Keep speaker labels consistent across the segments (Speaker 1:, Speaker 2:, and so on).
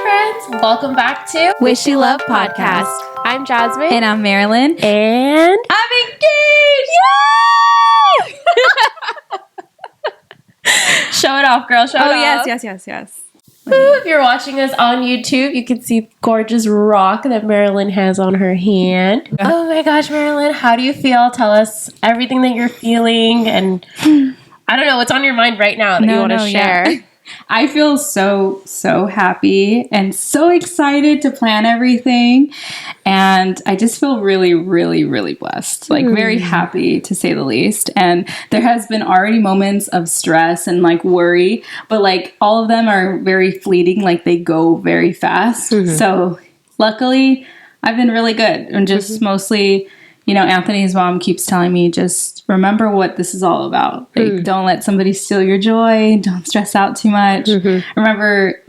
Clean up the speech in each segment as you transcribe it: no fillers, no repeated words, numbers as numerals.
Speaker 1: friends. Welcome back to
Speaker 2: Wish You Love Podcast.
Speaker 1: I'm Jasmine.
Speaker 2: And I'm Marilyn.
Speaker 1: And
Speaker 2: I'm engaged! Yay!
Speaker 1: Show it off, girl. Show it off.
Speaker 2: Yes.
Speaker 1: If you're watching us on YouTube, you can see the gorgeous rock that Marilyn has on her hand. Oh my gosh, Marilyn, how do you feel? Tell us everything that you're feeling. And I don't know, what's on your mind right now that you want to share?
Speaker 2: Yeah. I feel so happy and so excited to plan everything. And I just feel really blessed. Like very happy to say the least. And there has been already moments of stress and like worry, but like all of them are very fleeting. Like they go very fast. So luckily I've been really good and just mostly, you know, Anthony's mom keeps telling me, just remember what this is all about. Like, don't let somebody steal your joy. Don't stress out too much. Remember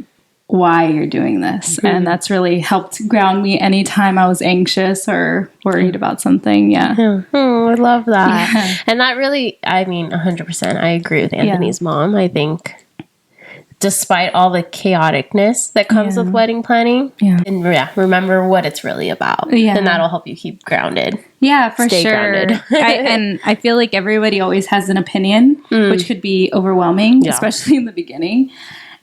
Speaker 2: why you're doing this. And that's really helped ground me anytime I was anxious or worried about something. Yeah.
Speaker 1: Oh, I love that. Yeah. And that really, I mean, 100%, I agree with Anthony's mom. I think despite all the chaoticness that comes with wedding planning, and remember what it's really about. And that'll help you keep grounded.
Speaker 2: Yeah, for
Speaker 1: Stay
Speaker 2: sure.
Speaker 1: grounded.
Speaker 2: And I feel like everybody always has an opinion, which could be overwhelming, especially in the beginning.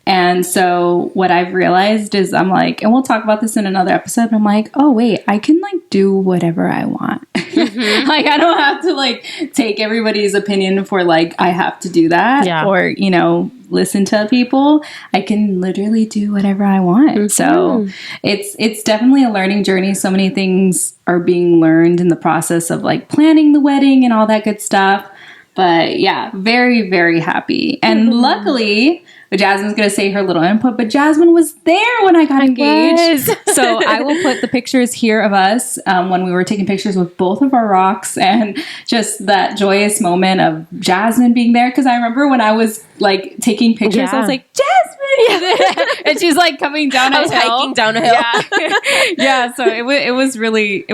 Speaker 2: And so what I've realized is I'm like, and we'll talk about this in another episode, I'm like, oh, wait, I can like do whatever I want. Like, I don't have to like take everybody's opinion for like, I have to do that or, you know, listen to people. I can literally do whatever I want. So it's definitely a learning journey. So many things are being learned in the process of like planning the wedding and all that good stuff. But yeah, very happy. And luckily, Jasmine's going to say her little input, but Jasmine was there when I got engaged. So I will put the pictures here of us when we were taking pictures with both of our rocks and just that joyous moment of Jasmine being there. Because I remember when I was like taking pictures, I was like, Jasmine! And she's like coming down a hill.
Speaker 1: Hiking down a hill.
Speaker 2: Yeah. So it was really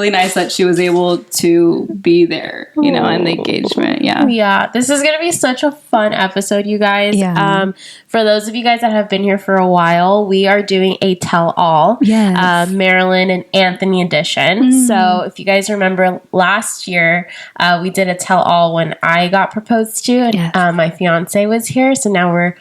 Speaker 2: nice that she was able to be there, you know, in the engagement.
Speaker 1: Yeah. This is going to be such a fun episode, you guys. For those of you guys that have been here for a while, we are doing a tell-all, Marilyn and Anthony edition. So if you guys remember last year, we did a tell-all when I got proposed to, and my fiance was here. So now we're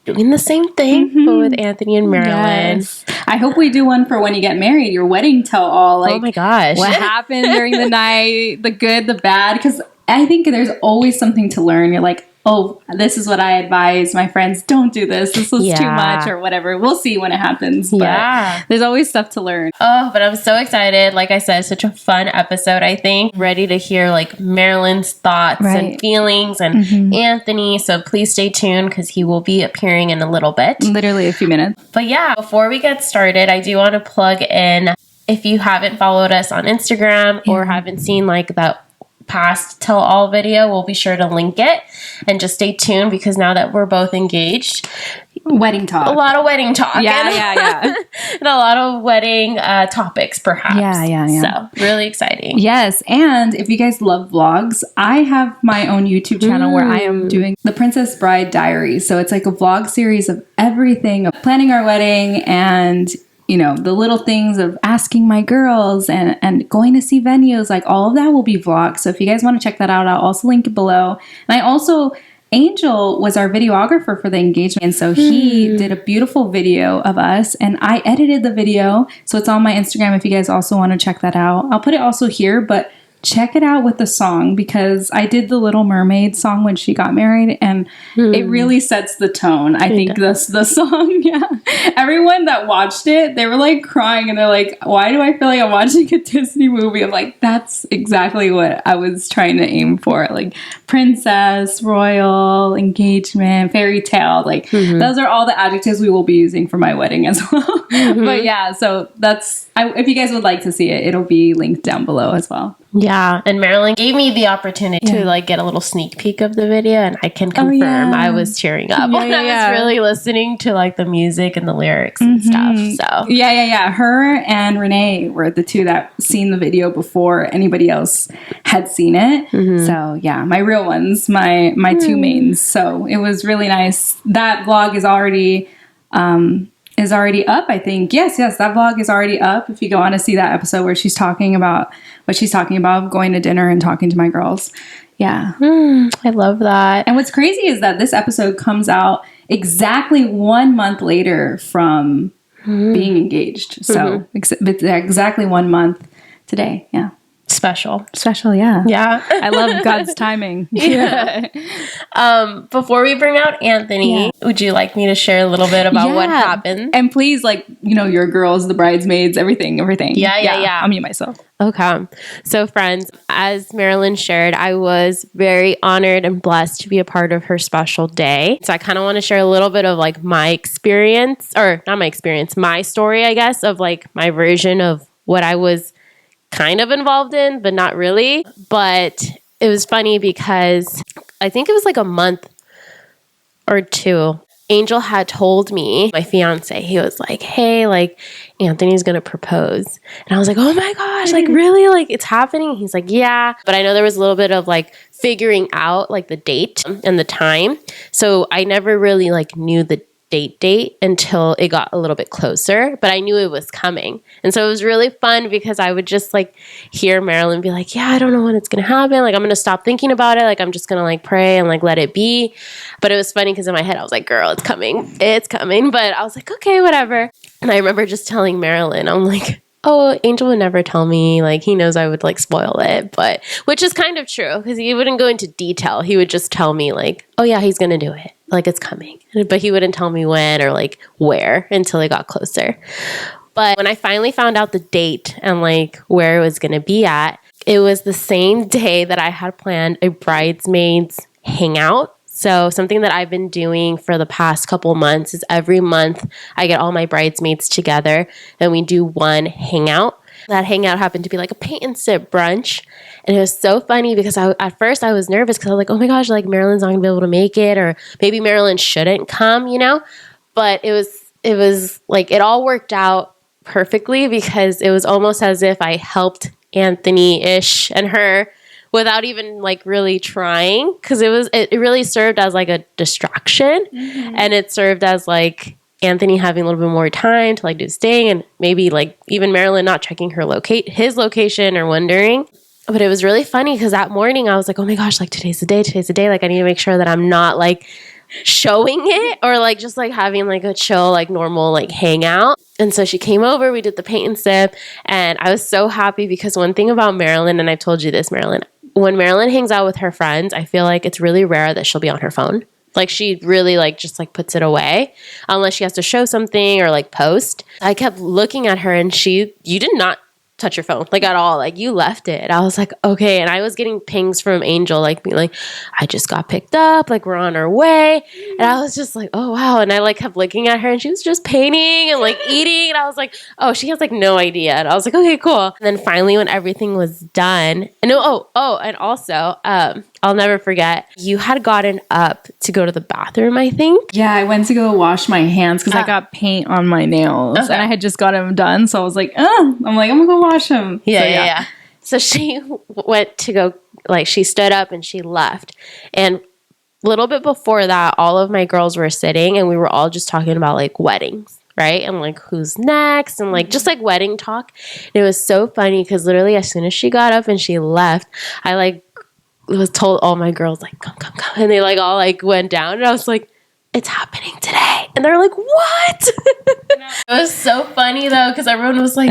Speaker 1: doing the same thing, but with Anthony and Marilyn.
Speaker 2: I hope we do one for when you get married, your wedding tell-all. Like,
Speaker 1: oh my gosh.
Speaker 2: What happened during the night, the good, the bad, because I think there's always something to learn. You're like, oh, this is what I advise my friends. Don't do this. This was too much or whatever. We'll see when it happens. But there's always stuff to learn.
Speaker 1: Oh, but I'm so excited. Like I said, such a fun episode, I think. Ready to hear like Marilyn's thoughts and feelings and Anthony. So please stay tuned because he will be appearing in a little bit.
Speaker 2: Literally a few minutes.
Speaker 1: But yeah, before we get started, I do want to plug in, if you haven't followed us on Instagram or haven't seen like that past tell-all video, we'll be sure to link it, and just stay tuned because now that we're both engaged,
Speaker 2: wedding talk,
Speaker 1: a lot of wedding talk,
Speaker 2: and
Speaker 1: a lot of wedding topics, perhaps. So really exciting.
Speaker 2: Yes, and if you guys love vlogs, I have my own YouTube channel where I am doing the Princess Bride Diaries. So it's like a vlog series of everything, of planning our wedding and, you know, the little things of asking my girls and going to see venues, like all of that will be vlogged. So if you guys want to check that out, I'll also link it below. And I also, Angel was our videographer for the engagement. And so he did a beautiful video of us and I edited the video. So it's on my Instagram if you guys also want to check that out. I'll put it also here, but check it out with the song because I did the Little Mermaid song when she got married and it really sets the tone. I think the song, everyone that watched it, they were like crying and they're like, why do I feel like I'm watching a Disney movie? I'm like, that's exactly what I was trying to aim for. Like princess, royal, engagement, fairy tale. Like those are all the adjectives we will be using for my wedding as well. But yeah, so that's, if you guys would like to see it, it'll be linked down below as well.
Speaker 1: Yeah, and Marilyn gave me the opportunity to like get a little sneak peek of the video, and I can confirm I was tearing up when I was really listening to like the music and the lyrics and stuff. So
Speaker 2: her and Renee were the two that seen the video before anybody else had seen it. So yeah, my real ones, my two mains. So it was really nice. That vlog is already is already up, I think. Yes, that vlog is already up. If you go on to see that episode where she's talking about what she's talking about, going to dinner and talking to my girls. Yeah.
Speaker 1: I love that.
Speaker 2: And what's crazy is that this episode comes out exactly 1 month later from being engaged. So it's exactly 1 month today. Yeah.
Speaker 1: Special,
Speaker 2: yeah.
Speaker 1: Yeah.
Speaker 2: I love God's timing.
Speaker 1: Yeah. Before we bring out Anthony, would you like me to share a little bit about what happened?
Speaker 2: And please, like, your girls, the bridesmaids, everything.
Speaker 1: Yeah.
Speaker 2: I'll mute myself.
Speaker 1: Okay. So friends, as Marilyn shared, I was very honored and blessed to be a part of her special day. So I kind of want to share a little bit of like my experience, or not my experience, my story, I guess, of like my version of what I was kind of involved in, but not really. But it was funny because I think it was like a month or two. Angel had told me, my fiance, he was like, hey, like Anthony's going to propose. And I was like, oh my gosh, like really? Like it's happening? He's like, yeah. But I know there was a little bit of like figuring out like the date and the time. So I never really like knew the date until it got a little bit closer, but I knew it was coming. And so it was really fun because I would just like hear Marilyn be like, yeah, I don't know when it's going to happen. Like, I'm going to stop thinking about it. Like, I'm just going to like pray and like let it be. But it was funny because in my head, I was like, girl, it's coming. It's coming. But I was like, okay, whatever. And I remember just telling Marilyn, I'm like, oh, Angel would never tell me. Like, he knows I would like spoil it, but which is kind of true because he wouldn't go into detail. He would just tell me like, oh yeah, he's going to do it. Like it's coming. But he wouldn't tell me when or like where until it got closer. But when I finally found out the date and like where it was going to be at, it was the same day that I had planned a bridesmaids hangout. So something that I've been doing for the past couple months is every month I get all my bridesmaids together and we do one hangout. That hangout happened to be like a paint and sip brunch. And it was so funny because at first I was nervous because I was like, oh my gosh, like Marilyn's not going to be able to make it, or maybe Marilyn shouldn't come, But it was like it all worked out perfectly because it was almost as if I helped Anthony-ish and her without even like really trying, because it really served as like a distraction, and it served as like Anthony having a little bit more time to like do his thing, and maybe like even Marilyn not checking his location or wondering. But it was really funny because that morning I was like, oh my gosh, like today's the day. Like I need to make sure that I'm not like showing it or like just like having like a chill, like normal like hangout. And so she came over, we did the paint and sip, and I was so happy because one thing about Marilyn, and I've told you this, Marilyn, when Marilyn hangs out with her friends, I feel like it's really rare that she'll be on her phone. Like she really like just like puts it away unless she has to show something or like post. I kept looking at her and you did not touch your phone like at all. Like you left it. I was like, okay. And I was getting pings from Angel like being like, I just got picked up. Like we're on our way. And I was just like, oh wow. And I like kept looking at her and she was just painting and like eating. And I was like, oh, she has like no idea. And I was like, okay, cool. And then finally when everything was done, and and also, I'll never forget, you had gotten up to go to the bathroom, I think.
Speaker 2: Yeah, I went to go wash my hands because I got paint on my nails and I had just got them done. So I was like, I'm gonna go wash them.
Speaker 1: Yeah. So she went to go, like she stood up and she left. And a little bit before that, all of my girls were sitting and we were all just talking about like weddings. Right? And like who's next and like just like wedding talk. And it was so funny because literally as soon as she got up and she left, I like was told all my girls like come, and they like all like went down, and I was like, it's happening today. And they're like, what? It was so funny though because everyone was like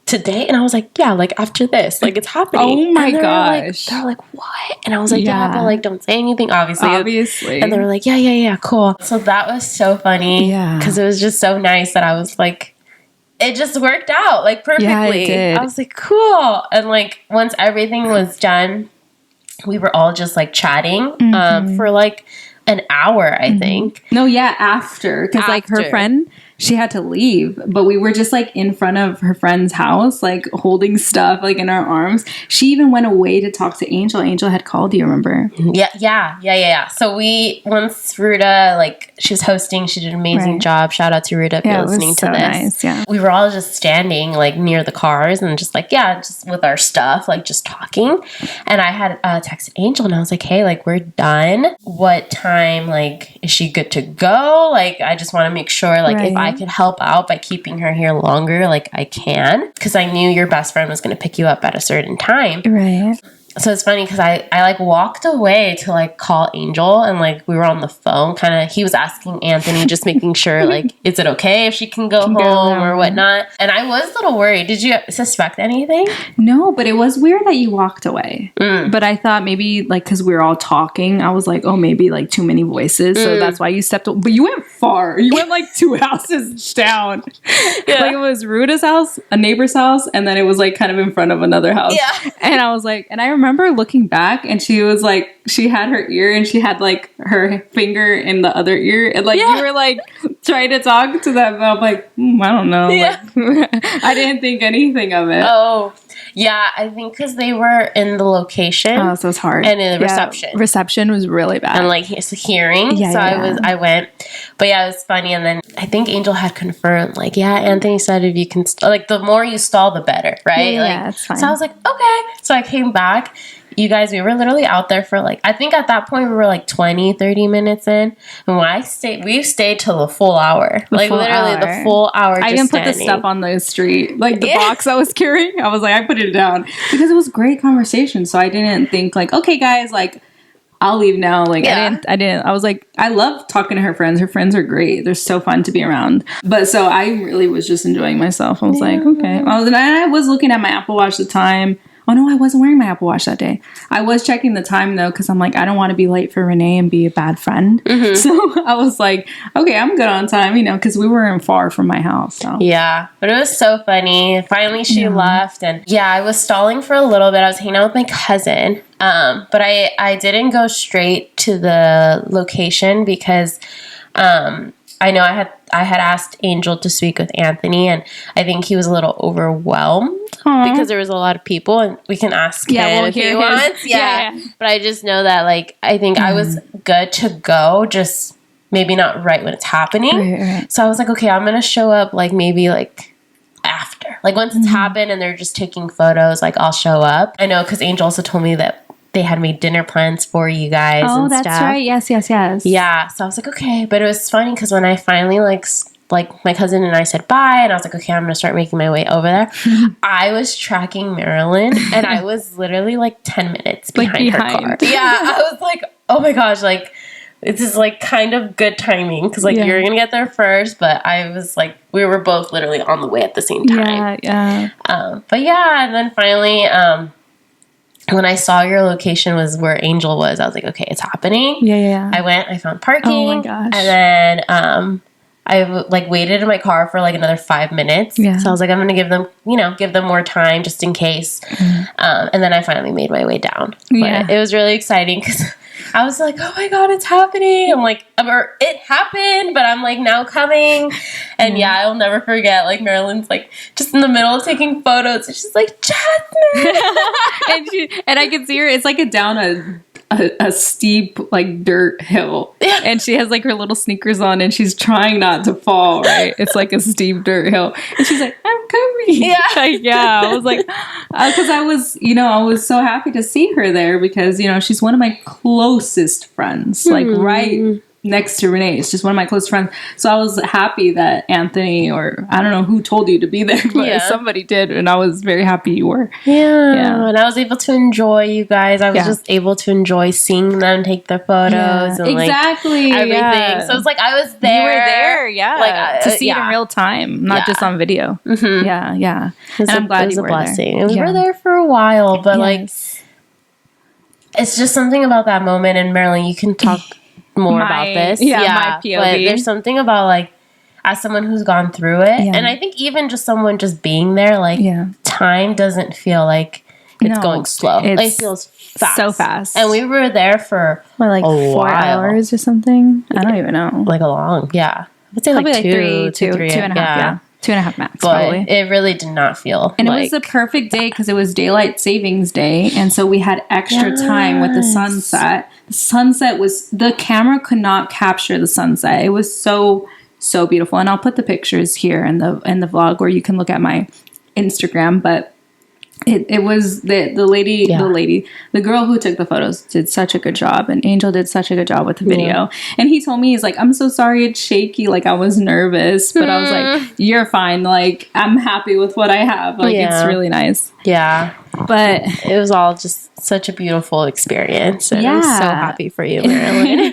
Speaker 1: today, and I was like, yeah, like after this, like it's happening.
Speaker 2: Oh my gosh.
Speaker 1: They're like, what? And I was like, yeah, but like don't say anything, obviously. And they were like, yeah, cool. So that was so funny because it was just so nice that I was like, it just worked out like perfectly.
Speaker 2: Yeah, it did.
Speaker 1: I was like, cool. And like once everything was done, we were all just like chatting for like an hour, I think.
Speaker 2: No, yeah, after. Because like her friend, she had to leave, but we were just like in front of her friend's house, like holding stuff like in our arms. She even went away to talk to Angel. Angel had called you, remember?
Speaker 1: Yeah. So once Ruta, like she was hosting, she did an amazing job. Shout out to Ruta if you're listening to this. Nice, yeah. We were all just standing like near the cars and just like, just with our stuff, like just talking. And I had texted Angel and I was like, hey, like we're done. What time, like, is she good to go? Like, I just want to make sure, like, if I could help out by keeping her here longer, like I can, because I knew your best friend was going to pick you up at a certain time.
Speaker 2: Right.
Speaker 1: So it's funny because I like walked away to like call Angel, and like we were on the phone kind of, he was asking Anthony, just making sure like, is it okay if she can go home or whatnot? And I was a little worried. Did you suspect anything?
Speaker 2: No, but it was weird that you walked away. But I thought maybe like, because we were all talking, I was like, oh, maybe like too many voices. So that's why you stepped away. But you went far. You went like 2 houses down. Yeah. Like it was Ruda's house, a neighbor's house, and then it was like kind of in front of another house. Yeah. And I was like, and I remember looking back, and she was like, she had her ear and she had like her finger in the other ear, and like you were like trying to talk to them, and I'm like, I don't know. Yeah. Like, I didn't think anything of it.
Speaker 1: Oh, yeah, I think because they were in the location.
Speaker 2: Oh, so it's hard.
Speaker 1: And in the reception.
Speaker 2: Reception was really bad.
Speaker 1: And like hearing. Yeah, so I went. But yeah, it was funny. And then I think Angel had confirmed, like, yeah, Anthony said if you can, like, the more you stall, the better, right?
Speaker 2: Yeah, it's fine.
Speaker 1: So I was like, okay. So I came back. You guys, we were literally out there for like, I think at that point we were like 20, 30 minutes in. And when we stayed till the full hour. The full hour.
Speaker 2: I even put the stuff on the street. Like the box I was carrying. I was like, I put it down. Because it was great conversation. So I didn't think like, okay guys, like I'll leave now. Like I didn't. I was like, I love talking to her friends. Her friends are great. They're so fun to be around. But so I really was just enjoying myself. I was like, okay. I was looking at my Apple Watch at the time. Oh, no, I wasn't wearing my Apple Watch that day. I was checking the time, though, because I'm like, I don't want to be late for Renee and be a bad friend. Mm-hmm. So I was like, okay, I'm good on time, because we weren't far from my house. So.
Speaker 1: Yeah, but it was so funny. Finally, she left. And yeah, I was stalling for a little bit. I was hanging out with my cousin. But I didn't go straight to the location because I know I had asked Angel to speak with Anthony, and I think he was a little overwhelmed. Aww. Because there was a lot of people, and we can ask him if he wants. Yeah. But I just know that, like, I think I was good to go, just maybe not right when it's happening. Right. So I was like, okay, I'm going to show up, like, maybe, like, after. Like, once it's happened and they're just taking photos, like, I'll show up. I know, because Angel also told me that they had made dinner plans for you guys and stuff. Oh, that's
Speaker 2: right. Yes.
Speaker 1: Yeah. So I was like, okay. But it was funny because when I finally, like my cousin and I said bye, and I was like, okay, I'm going to start making my way over there. I was tracking Marilyn, and I was literally like 10 minutes behind her car. Yeah. I was like, oh my gosh, like, this is like kind of good timing because like you're going to get there first, but I was like, we were both literally on the way at the same time.
Speaker 2: Yeah.
Speaker 1: But yeah, and then finally, when I saw your location was where Angel was, I was like, okay, it's happening.
Speaker 2: Yeah.
Speaker 1: I went, I found parking.
Speaker 2: Oh my gosh.
Speaker 1: And then I like waited in my car for like another 5 minutes. Yeah. So I was like, I'm going to give them more time just in case. And then I finally made my way down. But it was really exciting because I was like, oh my God, it's happening. I'm like, it happened, but I'm like now coming. And I'll never forget, like Marilyn's like just in the middle of taking photos. And she's like, Jazmine.
Speaker 2: and I can see her, it's like down a steep like dirt hill, and she has like her little sneakers on, and she's trying not to fall, right? It's like a steep dirt hill, and she's like, I'm coming. I was like, because I was so happy to see her there because she's one of my closest friends, like right next to Renee. It's just one of my close friends. So I was happy that Anthony, or I don't know who told you to be there, but somebody did, and I was very happy you were.
Speaker 1: Yeah. And I was able to enjoy you guys. I was just able to enjoy seeing them take their photos and
Speaker 2: exactly
Speaker 1: like everything.
Speaker 2: Yeah.
Speaker 1: So it was like I was there.
Speaker 2: You were there, like
Speaker 1: to
Speaker 2: see it in real time, not just on video. Mm-hmm. Yeah. And I'm glad you were there. It was a blessing.
Speaker 1: We were there for a while, but like it's just something about that moment. And Marilyn, you can talk more about this.
Speaker 2: My POV.
Speaker 1: But there's something about like, as someone who's gone through it, and I think even just someone just being there, like time doesn't feel like it's going slow. It feels fast.
Speaker 2: So fast.
Speaker 1: And we were there for
Speaker 2: like 4 hours or something. I don't even know.
Speaker 1: Like a long, I would say probably like 3
Speaker 2: and a half. 2.5 max,
Speaker 1: but
Speaker 2: probably.
Speaker 1: It really did not feel.
Speaker 2: And it was the perfect day because it was daylight savings day, and so we had extra time with the sunset. The sunset the camera could not capture the sunset. It was so beautiful, and I'll put the pictures here in the vlog where you can look at my Instagram. But It was the girl who took the photos did such a good job, and Angel did such a good job with the video. Yeah. And he told me, he's like, I'm so sorry it's shaky, like I was nervous, but I was like, you're fine, like I'm happy with what I have, like it's really nice.
Speaker 1: Yeah.
Speaker 2: But
Speaker 1: it was all just such a beautiful experience, and I'm so happy for you, Marilyn.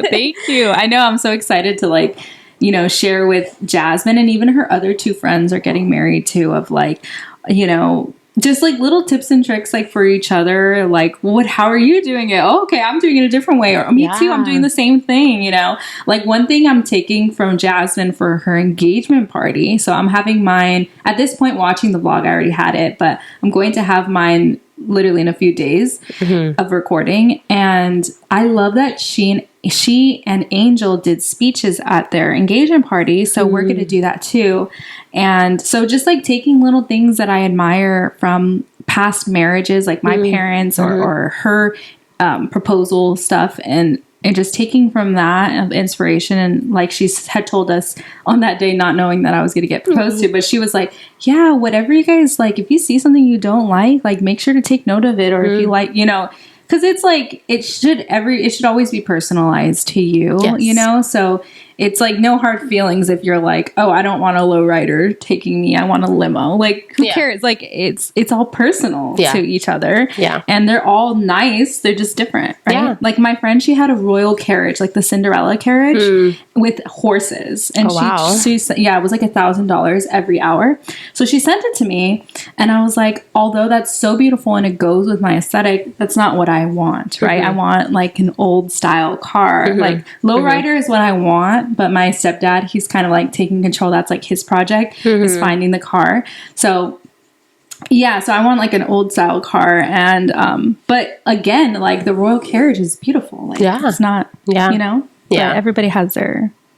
Speaker 2: Thank you. I know, I'm so excited to like, you know, share with Jasmine, and even her other 2 friends are getting married too, of like, you know, just like little tips and tricks like for each other, like how are you doing it? Oh, okay, I'm doing it a different way, or me too, I'm doing the same thing, you know. Like one thing I'm taking from Jasmine for her engagement party, so I'm having mine at this point, watching the vlog, I already had it, but I'm going to have mine literally in a few days of recording. And I love that she and Angel did speeches at their engagement party. So we're going to do that too. And so just like taking little things that I admire from past marriages, like my parents or her proposal stuff, and just taking from that of inspiration. And like she had told us on that day, not knowing that I was going to get proposed to, but she was like, yeah, whatever you guys like, if you see something you don't like make sure to take note of it. Or if you like, you know, because it's like, it should always be personalized to you, you know? So it's like no hard feelings if you're like, oh, I don't want a lowrider taking me, I want a limo. Like, who cares? Like, it's all personal to each other. Yeah. And they're all nice. They're just different, right? Yeah. Like my friend, she had a royal carriage, like the Cinderella carriage with horses. And she it was like $1,000 every hour. So she sent it to me, and I was like, although that's so beautiful and it goes with my aesthetic, that's not what I want, right? I want like an old style car. Like lowrider is what I want. But my stepdad, he's kind of like taking control. That's like his project, is finding the car. So yeah, so I want like an old style car. And but again, like the royal carriage is beautiful. Like it's not, you know, but everybody has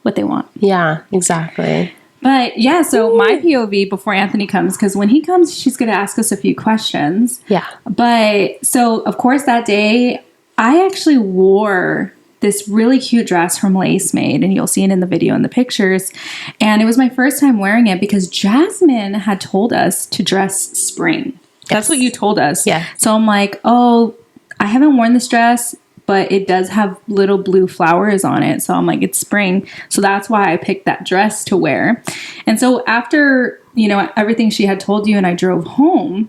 Speaker 2: what they want.
Speaker 1: Yeah, exactly.
Speaker 2: But yeah, so my POV before Anthony comes, because when he comes, she's going to ask us a few questions. Yeah. But so of course that day I actually wore this really cute dress from Lace Made, and you'll see it in the video and the pictures. And it was my first time wearing it because Jasmine had told us to dress spring. That's what you told us. Yeah. So I'm like, oh, I haven't worn this dress, but it does have little blue flowers on it. So I'm like, it's spring. So that's why I picked that dress to wear. And so after, you know, everything she had told you and I drove home,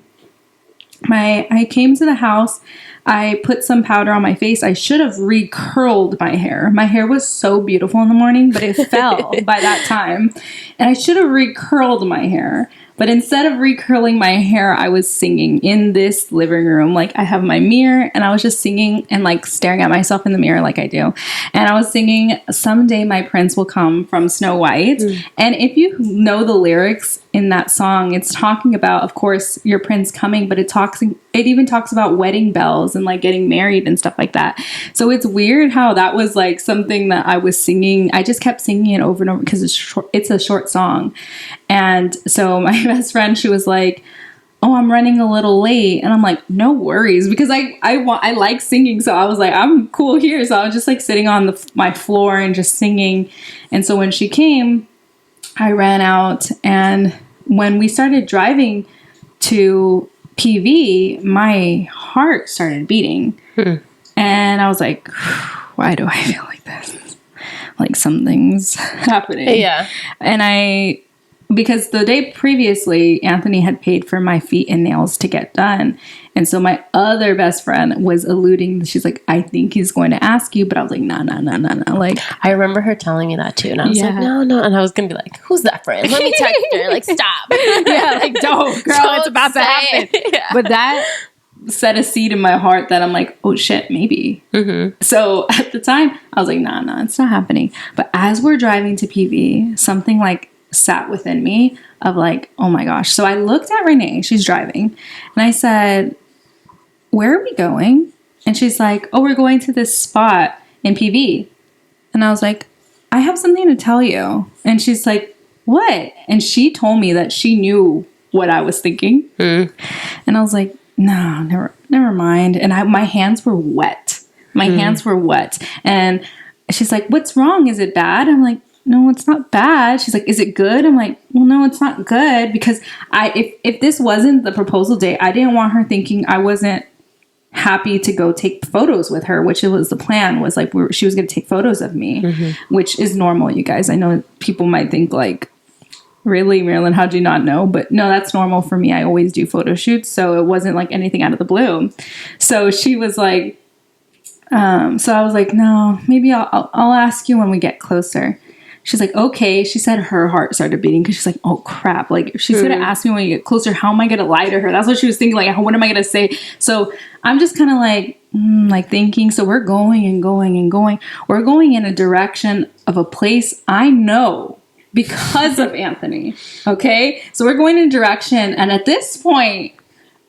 Speaker 2: I came to the house. I put some powder on my face. I should have recurled my hair. My hair was so beautiful in the morning, but it fell by that time. And I should have recurled my hair. But instead of recurling my hair, I was singing in this living room. Like I have my mirror, and I was just singing and like staring at myself in the mirror like I do. And I was singing Someday My Prince Will Come from Snow White. And if you know the lyrics in that song, it's talking about, of course, your prince coming, but it even talks about wedding bells and like getting married and stuff like that. So it's weird how that was like something that I was singing. I just kept singing it over and over because it's a short song. And so my best friend, she was like, oh, I'm running a little late. And I'm like, no worries, because I like singing. So I was like, I'm cool here. So I was just like sitting on my floor and just singing. And so when she came, I ran out, and when we started driving to PV, my heart started beating. And I was like, why do I feel like this? Like something's happening. Yeah. And because the day previously, Anthony had paid for my feet and nails to get done. And so my other best friend was alluding. She's like, I think he's going to ask you. But I was like, no. Like,
Speaker 1: I remember her telling me that too. And I was like, no. And I was going to be like, who's that friend? Let me text her. Like, stop.
Speaker 2: Yeah, like, don't, girl, it's about to happen. Yeah. But that set a seed in my heart that I'm like, oh shit, maybe. So at the time, I was like, nah, it's not happening. But as we're driving to PV, something like sat within me of like, oh my gosh. So I looked at Renee, she's driving, and I said, where are we going? And she's like, oh, we're going to this spot in PV. And I was like, I have something to tell you. And she's like, what? And she told me that she knew what I was thinking. And I was like, no, never mind. And my hands were wet. My hands were wet. And she's like, what's wrong? Is it bad? I'm like, no, it's not bad. She's like, is it good? I'm like, well, no, it's not good, because if this wasn't the proposal date, I didn't want her thinking I wasn't happy to go take photos with her, which it was the plan, was like she was going to take photos of me, which is normal, you guys. I know people might think like, really, Marilyn, how'd you not know? But no, that's normal for me. I always do photo shoots, so it wasn't like anything out of the blue. So she was like, so I was like, no, maybe I'll ask you when we get closer. She's like, okay. She said her heart started beating because she's like, oh crap. Like, if she's going to ask me when you get closer, how am I going to lie to her? That's what she was thinking. Like, what am I going to say? So I'm just kind of like thinking, so we're going and going and going. We're going in a direction of a place I know because of Anthony. Okay. So we're going in a direction. And at this point,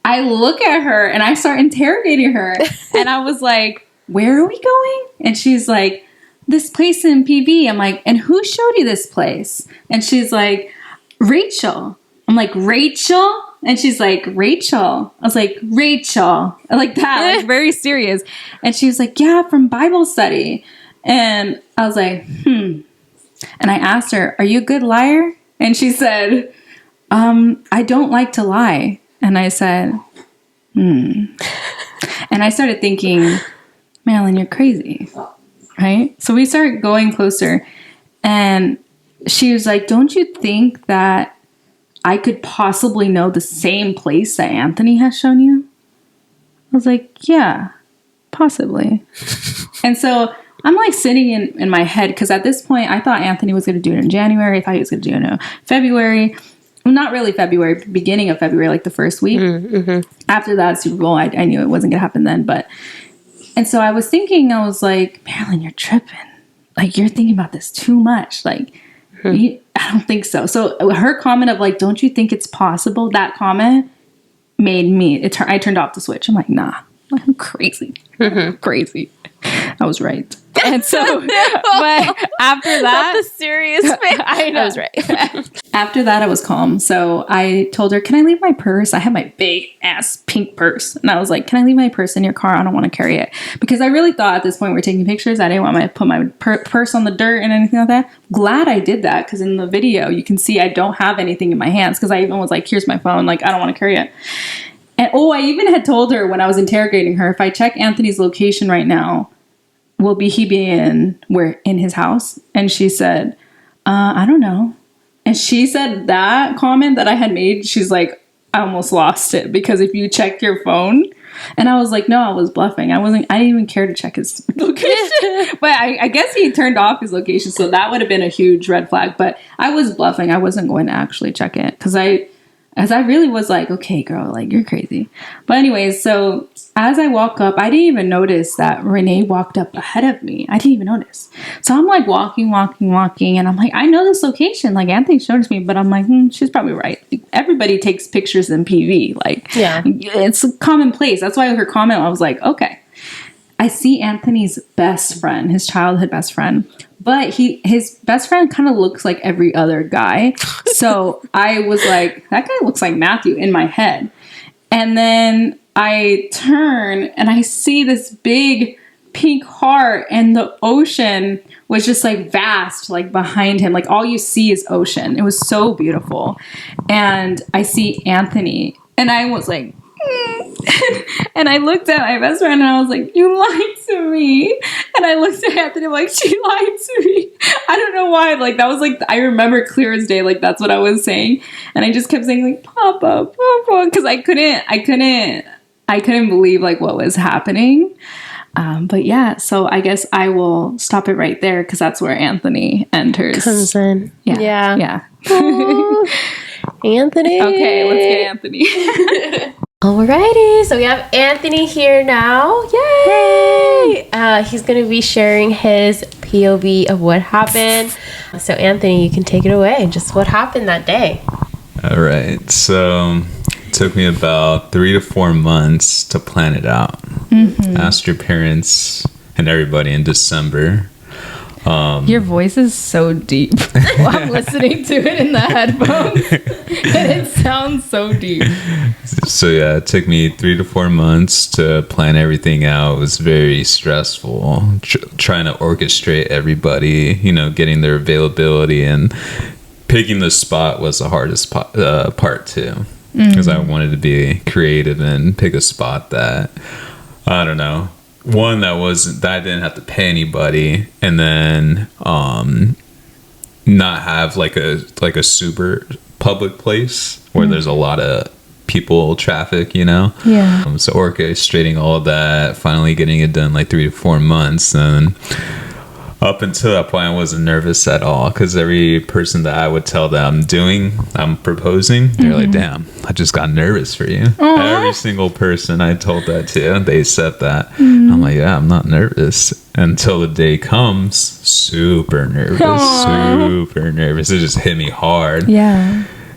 Speaker 2: I look at her and I start interrogating her. And I was like, where are we going? And she's like, this place in PV. I'm like, and who showed you this place? And she's like, Rachel. I'm like, Rachel? And she's like, Rachel. I was like, Rachel. Like that, like very serious. And she was like, yeah, from Bible study. And I was like, And I asked her, are you a good liar? And she said, I don't like to lie. And I said, And I started thinking, Marilyn, you're crazy. Right? So we started going closer, and she was like, don't you think that I could possibly know the same place that Anthony has shown you? I was like, yeah, possibly. And so I'm like sitting in my head, because at this point I thought Anthony was going to do it in January. I thought he was going to do it in February. Well, not really February, beginning of February, like the first week. After that Super Bowl, I knew it wasn't going to happen then, but... And so I was thinking, I was like, Marilyn, you're tripping. Like, you're thinking about this too much. Like, I don't think so. So her comment of like, don't you think it's possible? That comment made me, I turned off the switch. I'm like, nah, I'm crazy. Crazy. I was right. And so, but after that,
Speaker 1: the serious face.
Speaker 2: I know.
Speaker 1: I was right.
Speaker 2: After that, I was calm. So I told her, can I leave my purse? I had my big ass pink purse. And I was like, can I leave my purse in your car? I don't want to carry it. Because I really thought at this point we're taking pictures. I didn't want to put my purse on the dirt and anything like that. Glad I did that, because in the video, you can see I don't have anything in my hands, because I even was like, here's my phone. Like, I don't want to carry it. And I even had told her when I was interrogating her, if I check Anthony's location right now, will he be in his house? And she said, I don't know. And she said that comment that I had made, she's like, I almost lost it, because if you check your phone, and I was like, no, I was bluffing. I didn't even care to check his location. But I guess he turned off his location, so that would have been a huge red flag. But I was bluffing. I wasn't going to actually check it, because I really was like, okay, girl, like, you're crazy. But anyways, so as I walk up, I didn't even notice that Renee walked up ahead of me. I didn't even notice. So I'm like walking. And I'm like, I know this location. Like, Anthony showed it to me, but I'm like, she's probably right. Like, everybody takes pictures in PV. Like, yeah, it's commonplace. That's why her comment, I was like, okay. I see Anthony's best friend, his childhood best friend. But his best friend kind of looks like every other guy. So I was like, that guy looks like Matthew in my head. And then I turn and I see this big pink heart, and the ocean was just like vast, like behind him. Like, all you see is ocean. It was so beautiful. And I see Anthony, and I was like, and I looked at my best friend and I was like, you lied to me. And I looked at Anthony, I'm like, she lied to me. I don't know why. Like, that was like, I remember clear as day, like, that's what I was saying. And I just kept saying like, Papa, because I couldn't believe like what was happening. But yeah, so I guess I will stop it right there, because that's where Anthony enters.
Speaker 1: Comes in.
Speaker 2: Yeah.
Speaker 1: Anthony.
Speaker 2: Okay, let's get Anthony.
Speaker 1: Alrighty, so we have Anthony here now. Yay! He's going to be sharing his POV of what happened. So Anthony, you can take it away. Just what happened that day.
Speaker 3: All right, so it took me about 3 to 4 months to plan it out. Asked your parents and everybody in December.
Speaker 2: Your voice is so deep while I'm listening to it in the headphones. It sounds so deep.
Speaker 3: So yeah, it took me 3 to 4 months to plan everything out. It was very stressful, trying to orchestrate everybody, you know, getting their availability, and picking the spot was the hardest part too, because I wanted to be creative and pick a spot that, I don't know, one that I didn't have to pay anybody, and then not have like a super public place where there's a lot of people traffic, you know. So orchestrating all of that, finally getting it done like 3 to 4 months, and up until that point I wasn't nervous at all, because every person that I would tell that I'm proposing, they're like, damn, I just got nervous for you. Every single person I told that to, they said that. I'm like, yeah, I'm not nervous. Until the day comes, super nervous. It just hit me hard.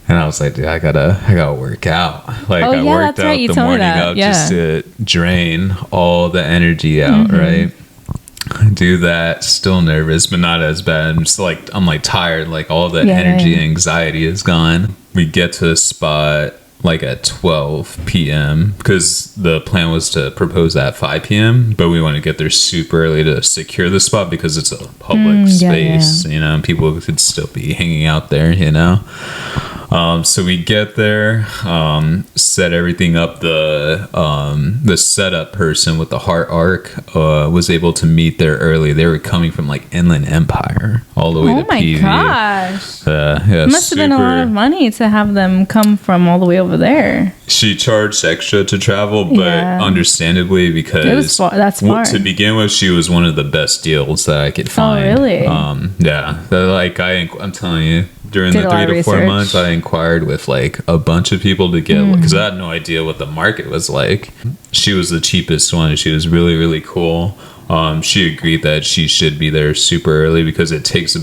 Speaker 3: And I was like, dude, I gotta work out. Like, I worked out the morning of just to drain all the energy out, right? Do that, still nervous, but not as bad. I'm like tired, like all the energy and anxiety is gone. We get to the spot like at 12 p.m. because the plan was to propose at 5 p.m. but we want to get there super early to secure the spot, because it's a public space, you know, people could still be hanging out there, you know. So we get there, set everything up. The setup person with the heart arc was able to meet there early. They were coming from like Inland Empire all the way to PV. Oh my gosh!
Speaker 2: It must have been a lot of money to have them come from all the way over there.
Speaker 3: She charged extra to travel, but understandably, because
Speaker 2: that's far.
Speaker 3: To begin with, she was one of the best deals that I could find.
Speaker 2: Oh, really?
Speaker 3: Like I'm telling you, during the 3 to 4 months, I inquired with like a bunch of people to get, because I had no idea what the market was like. She was the cheapest one. She was really, really cool. She agreed that she should be there super early, because it took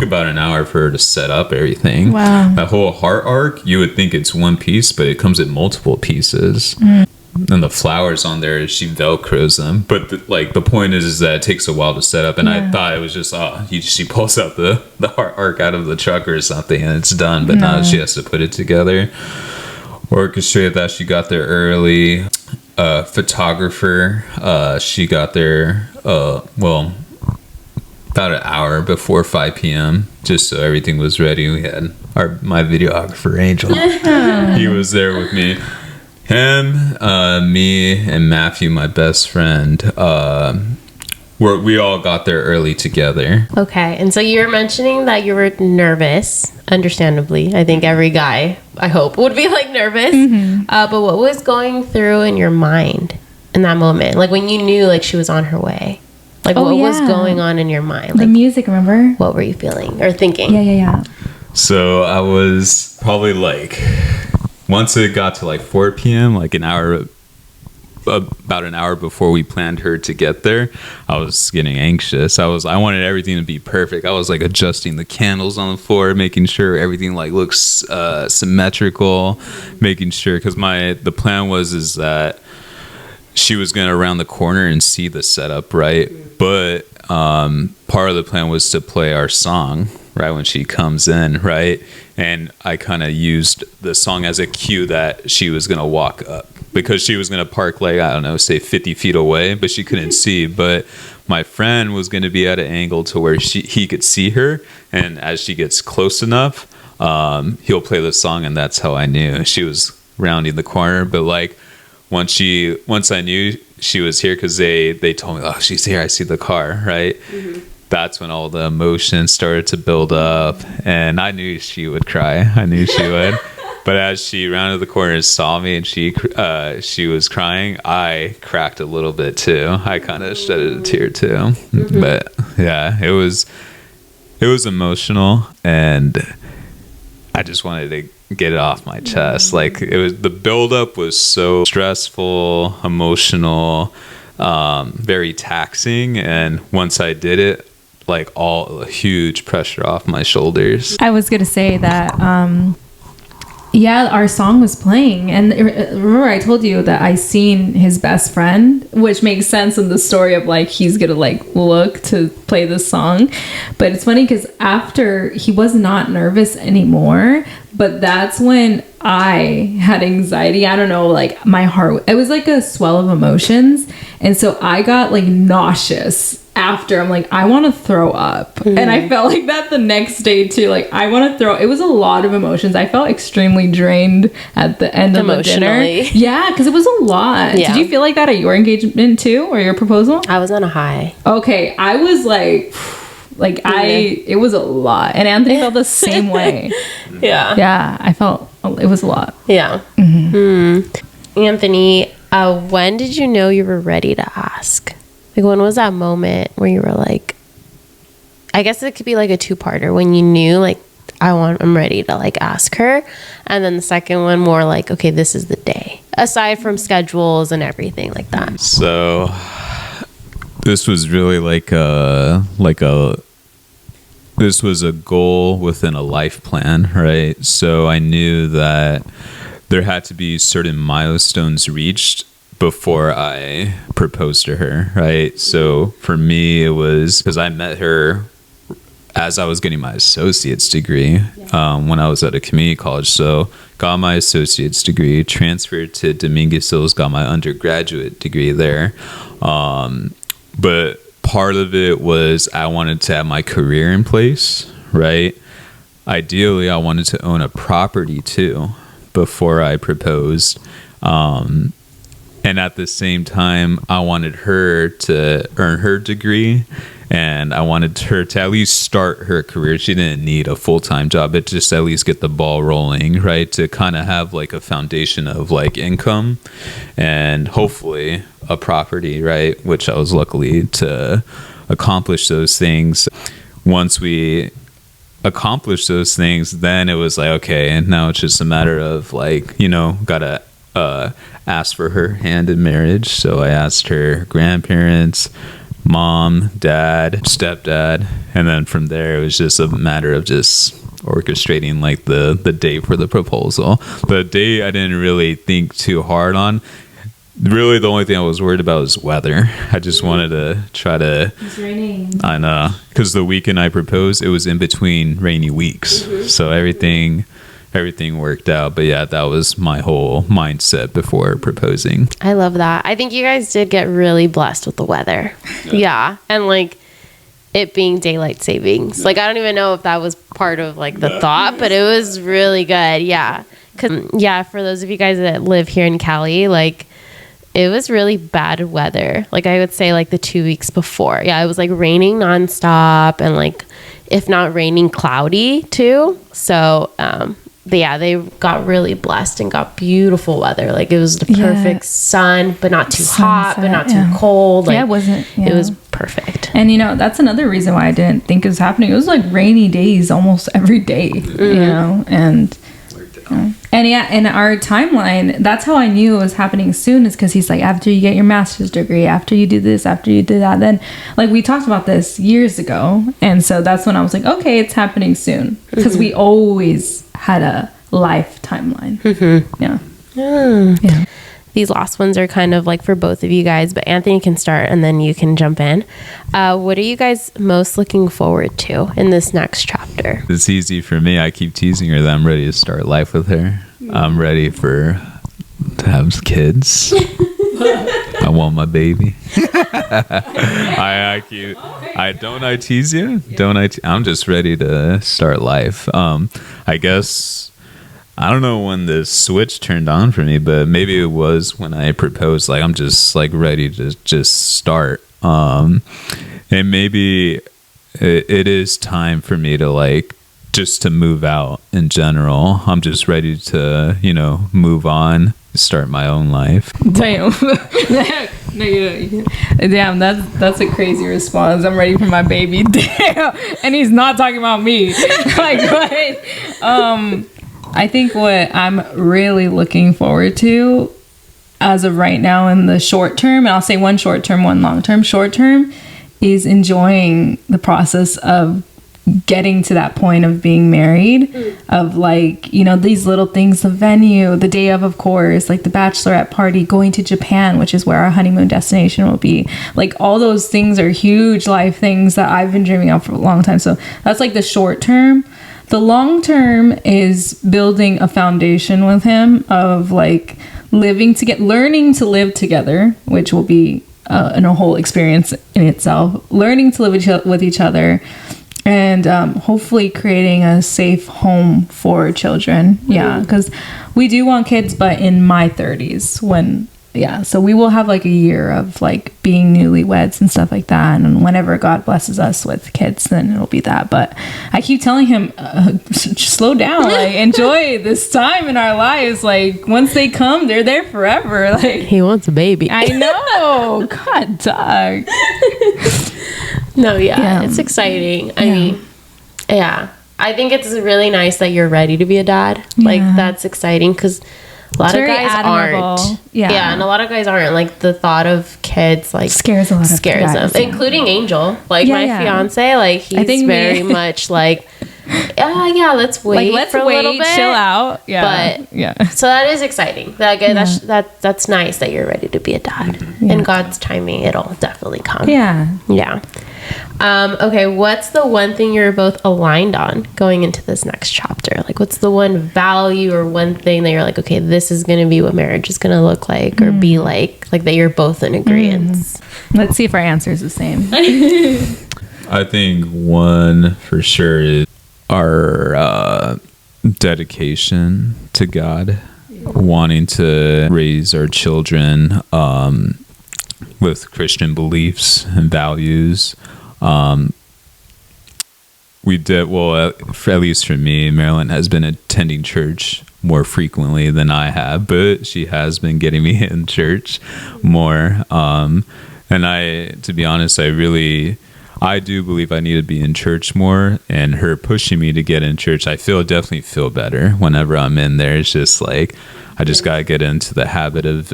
Speaker 3: about an hour for her to set up everything.
Speaker 2: Wow.
Speaker 3: That whole heart arc, you would think it's one piece, but it comes in multiple pieces. And the flowers on there, she velcros them. But the point is that it takes a while to set up. And I thought it was just, she pulls out the heart arc out of the truck or something and it's done. But now she has to put it together. Orchestrate that. She got there early. Photographer, she got there, about an hour before 5 p.m. just so everything was ready. We had my videographer, Angel. He was there with me. Him, me, and Matthew, my best friend, we all got there early together.
Speaker 1: Okay, and so you were mentioning that you were nervous, understandably. I think every guy, I hope, would be like nervous. But what was going through in your mind in that moment? Like when you knew like she was on her way? Like what was going on in your mind? Like,
Speaker 2: the music, remember?
Speaker 1: What were you feeling or thinking?
Speaker 2: Yeah.
Speaker 3: So I was probably like, once it got to like 4 p.m., like about an hour before we planned her to get there, I was getting anxious. I wanted everything to be perfect. I was like adjusting the candles on the floor, making sure everything like looks symmetrical, making sure, because the plan is that she was gonna round the corner and see the setup, right? But part of the plan was to play our song right when she comes in, right? And I kind of used the song as a cue that she was going to walk up, because she was going to park like, I don't know, say 50 feet away, but she couldn't see. But my friend was going to be at an angle to where he could see her. And as she gets close enough, he'll play the song. And that's how I knew she was rounding the corner. But like once I knew she was here, because they told me, oh, she's here, I see the car, right? That's when all the emotions started to build up, and I knew she would cry. I knew she would. But as she rounded the corner and saw me and she was crying, I cracked a little bit too. I kind of shedded a tear too. But yeah, it was emotional, and I just wanted to get it off my chest. Like the buildup was so stressful, emotional, very taxing, and once I did it, like all huge pressure off my shoulders.
Speaker 2: I was gonna say that Yeah, our song was playing, and remember I told you that I seen his best friend, which makes sense in the story of like he's gonna like look to play this song. But it's funny because after, he was not nervous anymore, but that's when I had anxiety. I don't know, like my heart, it was like a swell of emotions, and so I got like nauseous after. I'm like, I want to throw up. And I felt like that the next day too. Like, I want to throw. It was a lot of emotions. I felt extremely drained at the end of the dinner. Yeah, because it was a lot. Yeah. Did you feel like that at your engagement too, or your proposal?
Speaker 1: I was on a high.
Speaker 2: Okay, I was like it was a lot. And Anthony felt the same way. Yeah, I felt it was a lot.
Speaker 1: Yeah. Anthony, when did you know you were ready to ask? Like, when was that moment where you were like, I guess it could be like a two-parter, when you knew like, I'm ready to like ask her, and then the second one more like, okay, this is the day, aside from schedules and everything like that.
Speaker 3: So this was really this was a goal within a life plan, right? So I knew that there had to be certain milestones reached before I proposed to her, right? So for me, it was because I met her as I was getting my associate's degree when I was at a community college. So got my associate's degree, transferred to Dominguez Hills, got my undergraduate degree there. But part of it was I wanted to have my career in place, right? Ideally, I wanted to own a property too before I proposed. And at the same time, I wanted her to earn her degree, and I wanted her to at least start her career. She didn't need a full-time job, but just at least get the ball rolling, right? To kind of have like a foundation of like income and hopefully a property, right? Which I was lucky to accomplish those things. Once we accomplished those things, then it was like, okay, and now it's just a matter of like, gotta asked for her hand in marriage. So I asked her grandparents, mom, dad, stepdad, and then from there it was just a matter of just orchestrating like the date for the proposal. The date I didn't really think too hard on. Really, the only thing I was worried about was weather. I just wanted to try to...
Speaker 2: It's raining.
Speaker 3: I know. Because the weekend I proposed, it was in between rainy weeks. So everything worked out. But yeah, that was my whole mindset before proposing.
Speaker 1: I love that. I think you guys did get really blessed with the weather. Yeah. And like it being daylight savings. Like, I don't even know if that was part of like the thought, but it was really good. Yeah. Because, yeah, for those of you guys that live here in Cali, like, it was really bad weather. Like, I would say like the 2 weeks before. Yeah, it was like raining nonstop and like, if not raining, cloudy too. So, but yeah, they got really blessed and got beautiful weather. Like, it was the perfect sun, but not too hot, but not too cold. Like, it was perfect.
Speaker 2: And that's another reason why I didn't think it was happening. It was like rainy days almost every day, and yeah, in our timeline, that's how I knew it was happening soon, is because he's like, after you get your master's degree, after you do this, after you do that, then like we talked about this years ago, and so that's when I was like, okay, it's happening soon, because we always had a life timeline. Yeah.
Speaker 1: These last ones are kind of like for both of you guys, but Anthony can start and then you can jump in. What are you guys most looking forward to in this next chapter?
Speaker 3: It's easy for me. I keep teasing her that I'm ready to start life with her. I'm ready to have kids. I want my baby. I tease you? I'm just ready to start life. I guess I don't know when the switch turned on for me, but maybe it was when I proposed. Like, I'm just like ready to just start. And maybe it is time for me to like just to move out in general. I'm just ready to, move on, start my own life.
Speaker 2: Damn. Damn, that's a crazy response. I'm ready for my baby. Damn. And he's not talking about me. Like, what? I think what I'm really looking forward to as of right now in the short term, and I'll say one short term, one long term. Short term is enjoying the process of getting to that point of being married, of like, you know, these little things, the venue, the day of course, like the bachelorette party, going to Japan, which is where our honeymoon destination will be. Like all those things are huge life things that I've been dreaming of for a long time. So that's like the short term. The long term is building a foundation with him of like learning to live together, which will be a whole experience in itself. Learning to live with each other, and hopefully creating a safe home for children. Yeah, because we do want kids, but in my 30s so we will have like a year of like being newlyweds and stuff like that, and whenever God blesses us with kids, then it'll be that. But I keep telling him, slow down, like enjoy this time in our lives, like once they come, they're there forever. Like
Speaker 1: he wants a baby.
Speaker 2: I know. God, dog.
Speaker 1: No, yeah, it's exciting. I mean, I think it's really nice that you're ready to be a dad. Like that's exciting, because a lot of guys aren't. Yeah, and a lot of guys aren't. Like the thought of kids like scares them, including Angel. Like my fiance, like he's very much like, let's wait,
Speaker 2: like,
Speaker 1: for a little bit,
Speaker 2: chill out.
Speaker 1: But so that is exciting. That's nice that you're ready to be a dad. In God's timing, it'll definitely come. Yeah. Okay, what's the one thing you're both aligned on going into this next chapter? Like, what's the one value or one thing that you're like, okay, this is going to be what marriage is going to look like or be like that you're both in agreement?
Speaker 2: Let's see if our answer is the same.
Speaker 3: I think one for sure is our dedication to God, wanting to raise our children with Christian beliefs and values. We did well, at least for me, Marilyn has been attending church more frequently than I have, but she has been getting me in church more. And to be honest, I do believe I need to be in church more, and her pushing me to get in church, I definitely feel better whenever I'm in there. It's just like, I just got to get into the habit of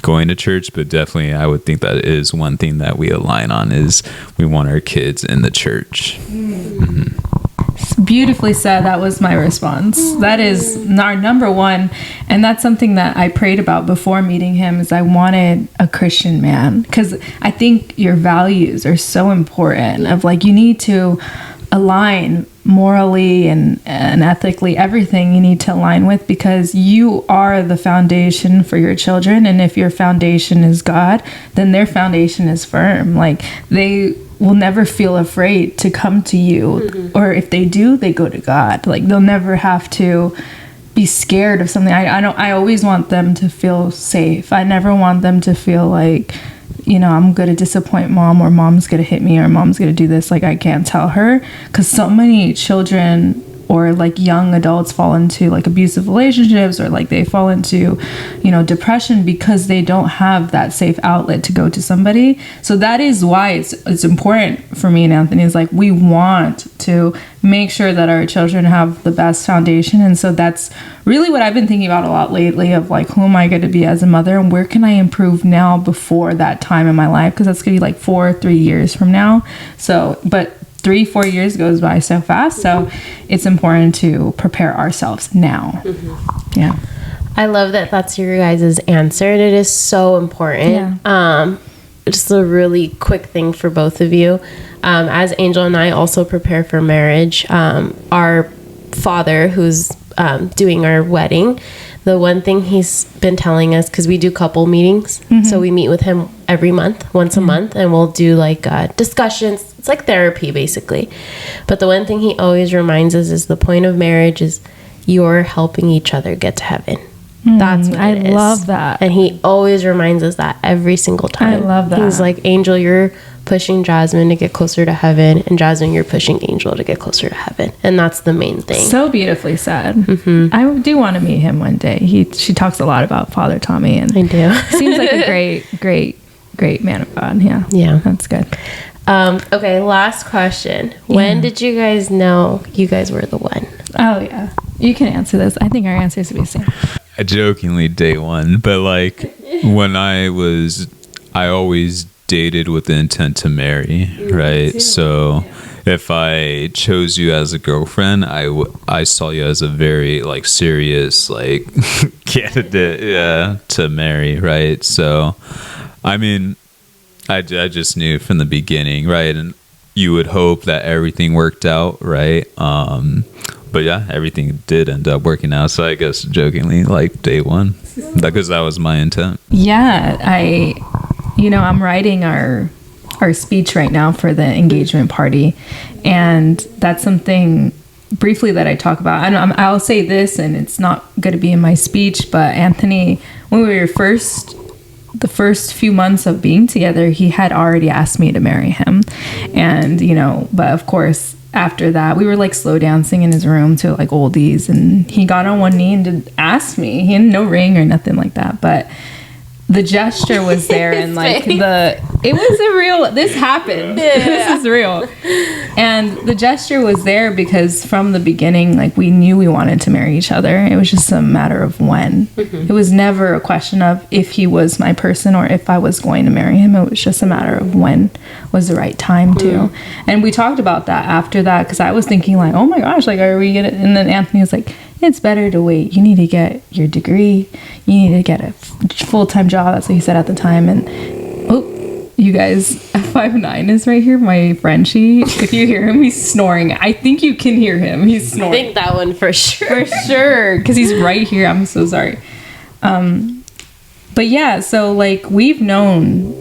Speaker 3: going to church, but definitely I would think that is one thing that we align on, is we want our kids in the church.
Speaker 2: Beautifully said. That was my response. That is our number one, and that's something that I prayed about before meeting him, is I wanted a Christian man, because I think your values are so important, of like, you need to align morally and ethically, everything you need to align with, because you are the foundation for your children. And if your foundation is God, then their foundation is firm. Like, they will never feel afraid to come to you, or if they do, they go to God. Like, they'll never have to be scared of something. I always want them to feel safe. I never want them to feel like, you know, I'm going to disappoint mom, or mom's going to hit me, or mom's going to do this. Like, I can't tell her, because so many children or like young adults fall into like abusive relationships, or like they fall into, you know, depression, because they don't have that safe outlet to go to somebody. So that is why it's important for me and Anthony, is like, we want to make sure that our children have the best foundation. And so that's really what I've been thinking about a lot lately, of like, who am I going to be as a mother, and where can I improve now before that time in my life, because that's going to be like 3 years from now. So, but 3-4 years goes by so fast, so it's important to prepare ourselves now. Yeah,
Speaker 1: I love that that's your guys' answer, and it is so important. Just a really quick thing for both of you, as Angel and I also prepare for marriage, our father, who's doing our wedding, the one thing he's been telling us, because we do couple meetings, so we meet with him every month, once a month, and we'll do like discussions. It's like therapy, basically. But the one thing he always reminds us is the point of marriage is you're helping each other get to heaven. That's what it is. I
Speaker 2: love that.
Speaker 1: And he always reminds us that every single time.
Speaker 2: I love that.
Speaker 1: He's like, Angel, you're pushing Jazmine to get closer to heaven, and Jazmine, you're pushing Angel to get closer to heaven. And that's the main thing.
Speaker 2: So beautifully said. I do want to meet him one day. She talks a lot about Father Tommy, and
Speaker 1: I do.
Speaker 2: Seems like a great man of God. Yeah, that's good.
Speaker 1: Okay, last question. When did you guys know you guys were the one?
Speaker 2: Oh yeah, you can answer this. I think our answers will be the same.
Speaker 3: Jokingly, day one, but like when I always dated with the intent to marry, right? So if I chose you as a girlfriend, I saw you as a very like serious like candidate to marry, right? So I mean, I just knew from the beginning, right? And you would hope that everything worked out, right? But yeah, everything did end up working out. So I guess jokingly, like day one, because that was my intent.
Speaker 2: Yeah, I'm writing our speech right now for the engagement party, and that's something briefly that I talk about. I'll say this, and it's not going to be in my speech, but Anthony, when we were the first few months of being together, he had already asked me to marry him. And, but of course, after that, we were like slow dancing in his room to like oldies, and he got on one knee and asked me. He had no ring or nothing like that, but the gesture was there, and like it was a real, this happened. Yeah. This is real. And the gesture was there because from the beginning, like we knew we wanted to marry each other. It was just a matter of when. Mm-hmm. It was never a question of if he was my person or if I was going to marry him. It was just a matter of when was the right time to. Mm-hmm. And we talked about that after that, because I was thinking like, oh my gosh, like are we gonna, and then Anthony was like, it's better to wait. You need to get your degree. You need to get a full-time job. That's what he said at the time. And you guys, F59 is right here. My Frenchie. If you hear him, he's snoring. I think you can hear him. He's snoring.
Speaker 1: I think that one for sure.
Speaker 2: For sure, because he's right here. I'm so sorry. But yeah, so like we've known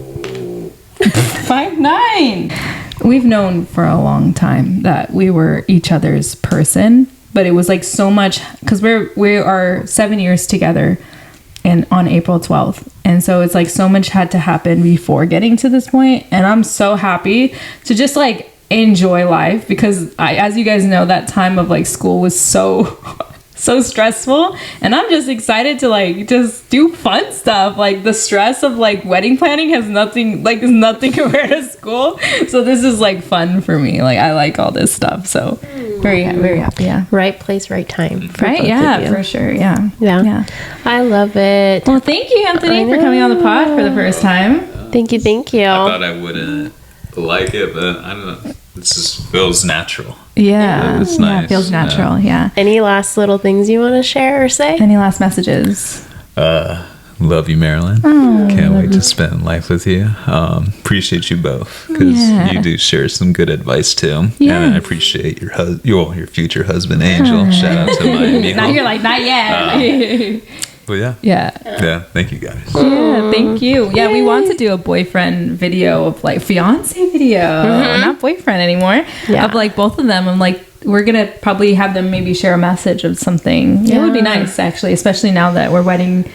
Speaker 2: 5'9". We've known for a long time that we were each other's person. But it was like so much, because we are 7 years together and on April 12th. And so it's like so much had to happen before getting to this point. And I'm so happy to just like enjoy life, because as you guys know, that time of like school was so stressful, and I'm just excited to like just do fun stuff. Like the stress of like wedding planning is nothing compared to school. So this is like fun for me. Like I like all this stuff. So very, very happy. Yeah.
Speaker 1: Right place, right time.
Speaker 2: Right. Yeah, for sure. Yeah.
Speaker 1: I love it.
Speaker 2: Well, thank you, Anthony, for coming on the pod for the first time.
Speaker 1: Thank you.
Speaker 3: I thought I wouldn't like it, but I don't know. It just feels natural.
Speaker 2: Yeah.
Speaker 3: It's nice.
Speaker 2: Yeah, it feels natural. Yeah.
Speaker 1: Any last little things you want to share or say?
Speaker 2: Any last messages?
Speaker 3: Love you, Marilyn. Can't wait to spend life with you. Appreciate you both, because you do share some good advice too. Yeah. And I appreciate your future husband, Angel. Shout out to Miami.
Speaker 2: Now you're like, not yet.
Speaker 3: But yeah, thank you guys.
Speaker 2: Yeah, thank you. Yeah, we want to do a boyfriend video of like fiance video, not boyfriend anymore, of like both of them. I'm like, we're gonna probably have them maybe share a message of something. It would be nice, actually, especially now that we're wedding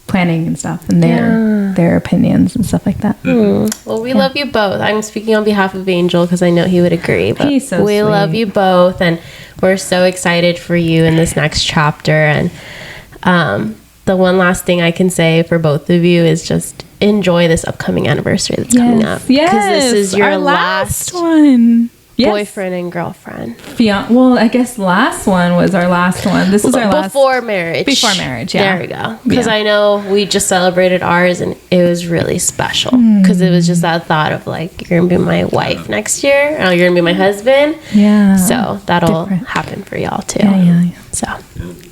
Speaker 2: planning and stuff, and their opinions and stuff like that.
Speaker 1: Well, we love you both. I'm speaking on behalf of Angel because I know he would agree. But
Speaker 2: he's so
Speaker 1: we
Speaker 2: sweet.
Speaker 1: Love you both, and we're so excited for you in this next chapter. And the one last thing I can say for both of you is just enjoy this upcoming anniversary that's coming up.
Speaker 2: Yes,
Speaker 1: because this is your
Speaker 2: our last one.
Speaker 1: Boyfriend and girlfriend.
Speaker 2: Well, I guess last one was our last one. This is our last
Speaker 1: before marriage.
Speaker 2: Before marriage, yeah.
Speaker 1: There we go. Because I know we just celebrated ours, and it was really special. Because it was just that thought of like, you're gonna be my wife next year. Oh, you're gonna be my husband.
Speaker 2: Yeah.
Speaker 1: So that'll happen for y'all too.
Speaker 2: Yeah.
Speaker 1: So.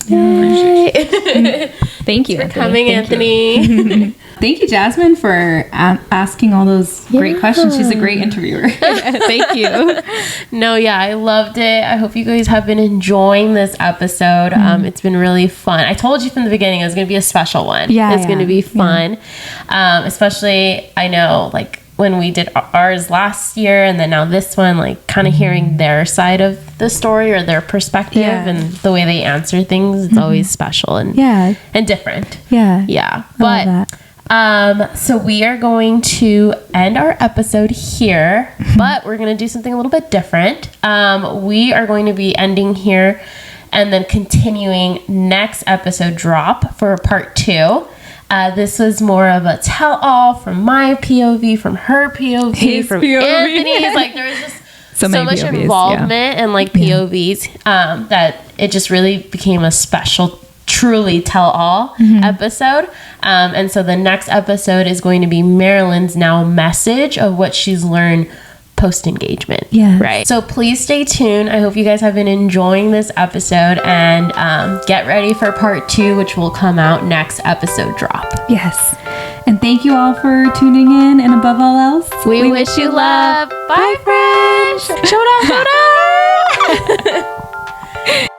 Speaker 3: Yay.
Speaker 2: Thank you
Speaker 1: for coming, Anthony.
Speaker 2: Thank you, Jasmine, for asking all those great questions. She's a great interviewer. Thank you.
Speaker 1: No, I loved it. I hope you guys have been enjoying this episode. It's been really fun. I told you from the beginning it was going to be a special one. It's going to be fun. Especially, I know, like, when we did ours last year and then now this one, like kind of hearing their side of the story or their perspective and the way they answer things, it's always special and different. But so we are going to end our episode here, but we're going to do something a little bit different. We are going to be ending here and then continuing next episode drop for part 2. This was more of a tell-all from my POV, from her POV, from POV. Anthony's. Like, there was just so much POVs, involvement and like POVs that it just really became a special, truly tell-all episode. And so the next episode is going to be Marilyn's now message of what she's learned post-engagement.
Speaker 2: Yeah.
Speaker 1: Right. So please stay tuned. I hope you guys have been enjoying this episode, and get ready for part 2, which will come out next episode drop.
Speaker 2: Yes. And thank you all for tuning in, and above all else,
Speaker 1: we wish you love. Bye, friends. Shout out.